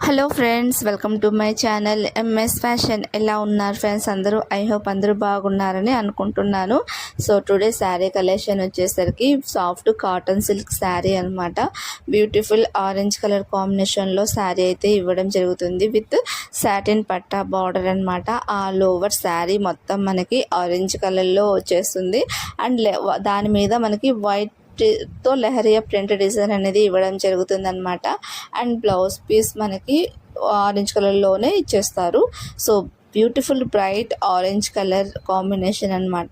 Hello friends, welcome to my channel MS fashion. ఎలా ఉన్నారు friends అందరూ? ఐ హోప్ అందరూ బాగున్నారని అనుకుంటున్నాను. సో టుడే శారీ కలెక్షన్ వచ్చేసరికి సాఫ్ట్ కాటన్ సిల్క్ శారీ అనమాట. బ్యూటిఫుల్ ఆరెంజ్ కలర్ కాంబినేషన్లో శారీ అయితే ఇవ్వడం జరుగుతుంది విత్ సాటిన్ పట్టా బార్డర్ అనమాట. ఆల్ ఓవర్ శారీ మొత్తం మనకి ఆరెంజ్ కలర్లో వచ్చేస్తుంది అండ్ దాని మీద మనకి వైట్ తో లెహరియా ప్రింట్ డిజైన్ అనేది ఇవ్వడం జరుగుతుంది అనమాట. అండ్ బ్లౌజ్ పీస్ మనకి ఆరెంజ్ కలర్లోనే ఇచ్చేస్తారు. So beautiful bright orange colour combination అనమాట.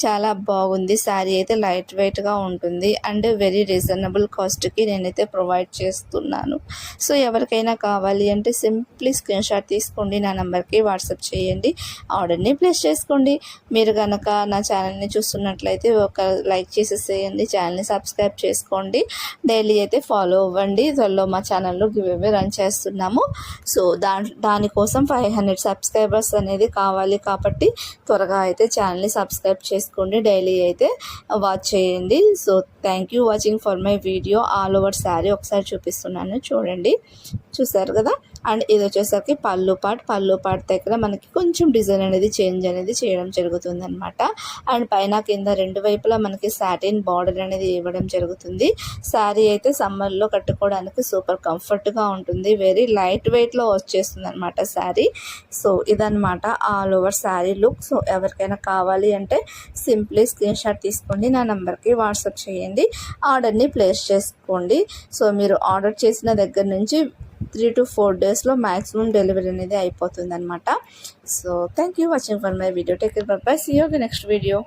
చాలా బాగుంది. శారీ అయితే లైట్ వెయిట్గా ఉంటుంది అండ్ వెరీ రీజనబుల్ కాస్ట్కి నేనైతే ప్రొవైడ్ చేస్తున్నాను. సో ఎవరికైనా కావాలి అంటే సింప్లీ స్క్రీన్ షాట్ తీసుకోండి, నా నెంబర్కి వాట్సాప్ చేయండి, ఆర్డర్ని ప్లేస్ చేసుకోండి. మీరు కనుక నా ఛానల్ని చూస్తున్నట్లయితే ఒక లైక్ చేసేసేయండి, ఛానల్ని సబ్స్క్రైబ్ చేసుకోండి, డైలీ అయితే ఫాలో అవ్వండి. త్వరలో మా ఛానల్లో గివ్ అవే రన్ చేస్తున్నాము. సో దానికోసం 500 సబ్స్క్రైబర్స్ అనేది కావాలి కాబట్టి త్వరగా అయితే ఛానల్ని సబ్స్క్రైబ్ చేసుకోండి, డైలీ అయితే వాచ్ చేయండి. So thank you watching for my video. All over sari ఒకసారి చూపిస్తున్నాను, చూడండి. చూసారు కదా. అండ్ ఇది వచ్చేసరికి పళ్ళు పాట్ దగ్గర మనకి కొంచెం డిజైన్ అనేది చేంజ్ అనేది చేయడం జరుగుతుంది అనమాట. అండ్ పైన కింద రెండు వైపులా మనకి సాటిన్ బార్డర్ అనేది ఇవ్వడం జరుగుతుంది. శారీ అయితే సమ్మర్లో కట్టుకోవడానికి సూపర్ కంఫర్ట్గా ఉంటుంది. వెరీ లైట్ వెయిట్లో వచ్చేస్తుంది అనమాట శారీ. సో ఇదనమాట all over sari look. So ఎవరికైనా కావాలి అంటే సింప్లీ స్క్రీన్ షాట్ తీసుకోండి, నా నెంబర్కి వాట్సాప్ చేయండి, ఆర్డర్ని ప్లేస్ చేసుకోండి. సో మీరు ఆర్డర్ చేసిన దగ్గర నుంచి 3 to 4 డేస్లో మ్యాక్సిమం డెలివరీ అనేది అయిపోతుంది అనమాట. So thank you watching for my video. Take care, bye bye, see you next video.